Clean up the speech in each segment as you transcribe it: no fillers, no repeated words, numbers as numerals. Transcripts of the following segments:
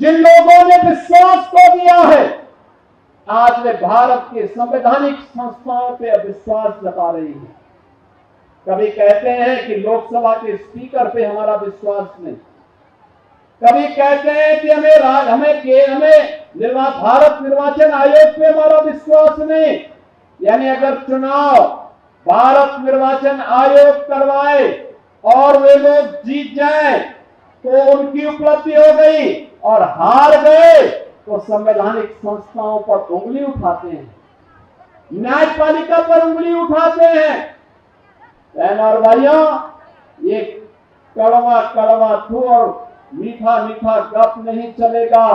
जिन लोगों ने विश्वास को दिया है, आज वे भारत के संवैधानिक संस्थाओं पे अविश्वास जता रही है। कभी कहते हैं कि लोकसभा के स्पीकर पे हमारा विश्वास नहीं, कभी कहते हैं कि हमें भारत निर्वाचन आयोग पे हमारा विश्वास नहीं। यानी अगर चुनाव भारत निर्वाचन आयोग करवाए और वे लोग जीत जाए तो उनकी उपलब्धि हो गई, और हार गए तो संवैधानिक संस्थाओं पर उंगली उठाते हैं, न्यायपालिका पर उंगली उठाते हैं। बहन और भाइयों, ये कड़वा कड़वा थू और मीठा मीठा गप नहीं चलेगा।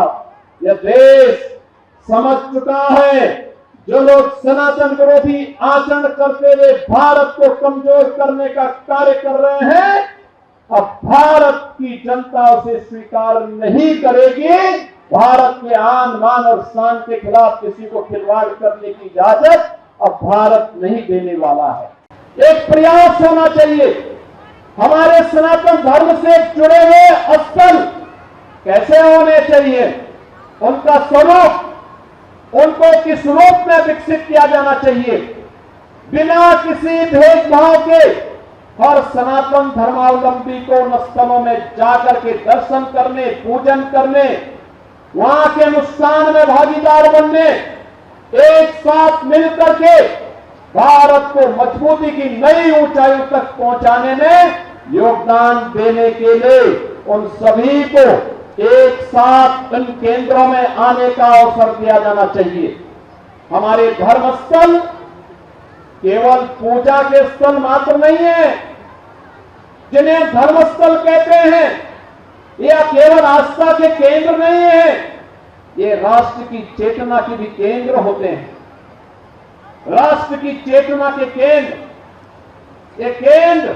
यह देश समझ चुका है, जो लोग सनातन विरोधी आचरण करते हुए भारत को कमजोर करने का कार्य कर रहे हैं, अब भारत की जनता उसे स्वीकार नहीं करेगी। भारत के आन बान और शान के खिलाफ किसी को खिलवाड़ करने की इजाजत अब भारत नहीं देने वाला है। एक प्रयास होना चाहिए। हमारे सनातन धर्म से जुड़े हुए स्थल कैसे होने चाहिए, उनका स्वरूप उनको किस रूप में विकसित किया जाना चाहिए, बिना किसी भेदभाव के हर सनातन धर्मावलंबी को उन स्थलों में जाकर के दर्शन करने, पूजन करने, वहां के अनुष्ठान में भागीदार बनने, एक साथ मिलकर के भारत को मजबूती की नई ऊंचाइयों तक पहुंचाने में योगदान देने के लिए उन सभी को एक साथ इन केंद्रों में आने का अवसर दिया जाना चाहिए। हमारे धर्मस्थल केवल पूजा के स्थल मात्र नहीं है, जिन्हें धर्मस्थल कहते हैं, यह केवल आस्था के केंद्र नहीं है, ये राष्ट्र की चेतना के भी केंद्र होते हैं। राष्ट्र की चेतना के केंद्र, ये केंद्र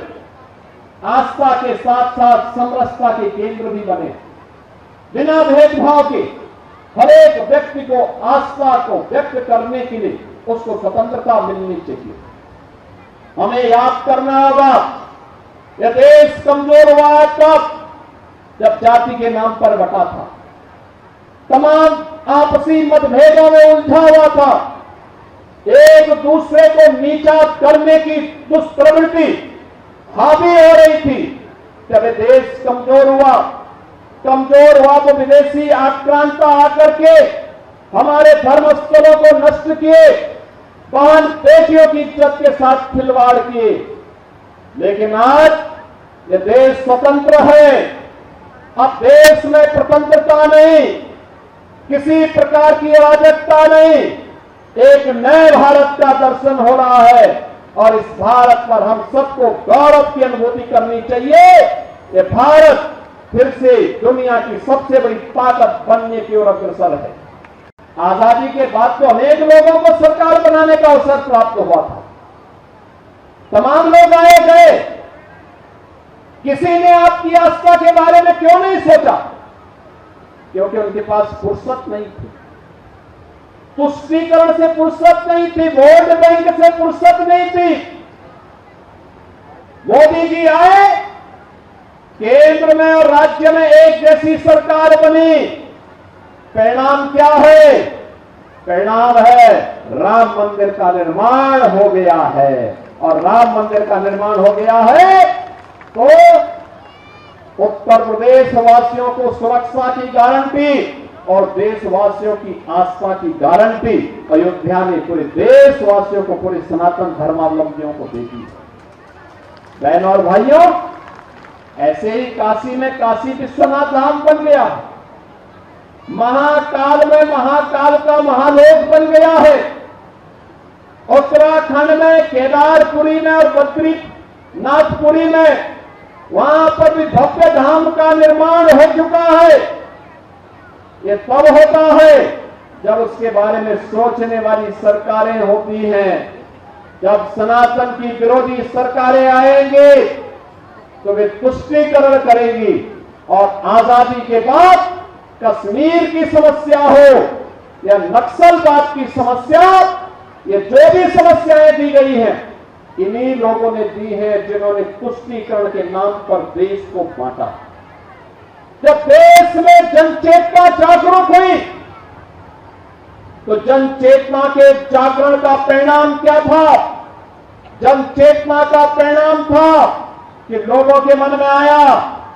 आस्था के साथ साथ समरसता के केंद्र भी बने। बिना भेदभाव के हर एक व्यक्ति को आस्था को व्यक्त करने के लिए उसको स्वतंत्रता मिलनी चाहिए। हमें याद करना होगा, यह देश कमजोर हुआ है तब जब जाति के नाम पर बटा था, तमाम आपसी मतभेदों में उलझा हुआ था, एक दूसरे को नीचा करने की दुष्प्रवृत्ति हावी हो रही थी। जब देश कमजोर हुआ तो विदेशी आक्रांता आकर के हमारे धर्मस्थलों को नष्ट किए, बहन बेटियों की इज्जत के साथ खिलवाड़ किए। लेकिन आज ये देश स्वतंत्र है। अब देश में स्वतंत्रता नहीं, किसी प्रकार की अराजकता नहीं, एक नए भारत का दर्शन हो रहा है और इस भारत पर हम सबको गौरव की अनुभूति करनी चाहिए। ये भारत फिर से दुनिया की सबसे बड़ी ताकत बनने की ओर अग्रसर है। आजादी के बाद तो अनेक लोगों को सरकार बनाने का अवसर प्राप्त हुआ था, तमाम लोग आए गए, किसी ने आपकी आस्था के बारे में क्यों नहीं सोचा? क्योंकि उनके पास फुर्सत नहीं थी, तुष्टीकरण से फुर्सत नहीं थी, वोट बैंक से फुर्सत नहीं थी। मोदी जी आए, केंद्र में और राज्य में एक जैसी सरकार बनी। परिणाम क्या है? परिणाम है राम मंदिर का निर्माण हो गया है, और राम मंदिर का निर्माण हो गया है तो उत्तर प्रदेश वासियों को सुरक्षा की गारंटी और देशवासियों की आस्था की गारंटी अयोध्या ने पूरे देशवासियों को, पूरे सनातन धर्मावलंबियों को दे दी। बहनों और भाइयों, ऐसे ही काशी में काशी विश्वनाथ धाम बन गया, महाकाल में महाकाल का महालोक बन गया है। उत्तराखंड में केदारपुरी में और बद्रीनाथपुरी में वहां पर भी भव्य धाम का निर्माण हो चुका है। ये तब होता है जब उसके बारे में सोचने वाली सरकारें होती हैं। जब सनातन की विरोधी सरकारें आएंगी तो वे तुष्टीकरण करेंगी, और आजादी के बाद कश्मीर की समस्या हो या नक्सलवाद की समस्या, ये जो भी समस्याएं दी गई हैं, इन्हीं लोगों ने दी है जिन्होंने तुष्टीकरण के नाम पर देश को बांटा। जब देश में जनचेतना जागरूक हुई तो जनचेतना के जागरण का परिणाम क्या था? जनचेतना का परिणाम था कि लोगों के मन में आया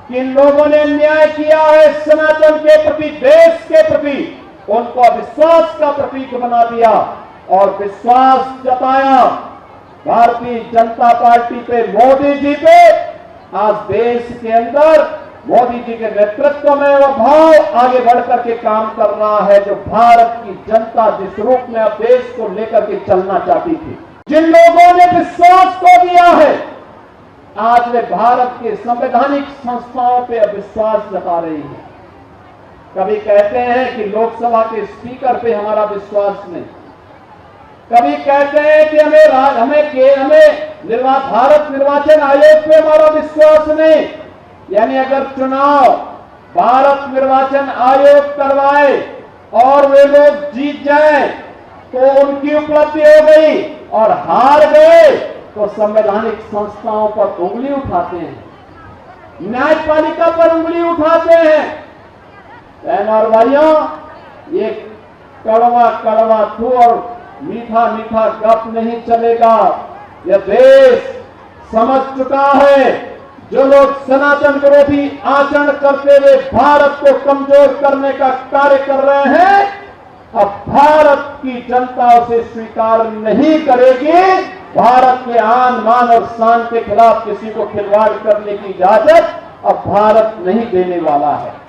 कि इन लोगों ने अन्याय किया है, सनातन के प्रति, देश के प्रति, उनको अविश्वास का प्रतीक बना दिया और विश्वास जताया भारतीय जनता पार्टी पे, मोदी जी पे। आज देश के अंदर मोदी जी के नेतृत्व में वह भाव आगे बढ़कर के काम कर रहा है जो भारत की जनता जिस रूप में अब देश को लेकर के चलना चाहती थी। जिन लोगों ने विश्वास को दिया है, आज वे भारत के संवैधानिक संस्थाओं पे अविश्वास जता रही है। कभी कहते हैं कि लोकसभा के स्पीकर पे हमारा विश्वास नहीं, कभी कहते हैं कि हमें भारत निर्वाचन आयोग पे हमारा विश्वास नहीं। यानी अगर चुनाव भारत निर्वाचन आयोग करवाए और वे लोग जीत जाए तो उनकी उपलब्धि हो गई, और हार गए तो संवैधानिक संस्थाओं पर उंगली उठाते हैं, न्यायपालिका पर उंगली उठाते हैं। बहनों और भाइयों, ये कड़वा कड़वा थू और मीठा मीठा गप नहीं चलेगा। यह देश समझ चुका है जो लोग सनातन विरोधी आचरण करते हुए भारत को कमजोर करने का कार्य कर रहे हैं, अब भारत की जनता उसे स्वीकार नहीं करेगी। भारत के आन मान और शान के खिलाफ किसी को खिलवाड़ करने की इजाजत अब भारत नहीं देने वाला है।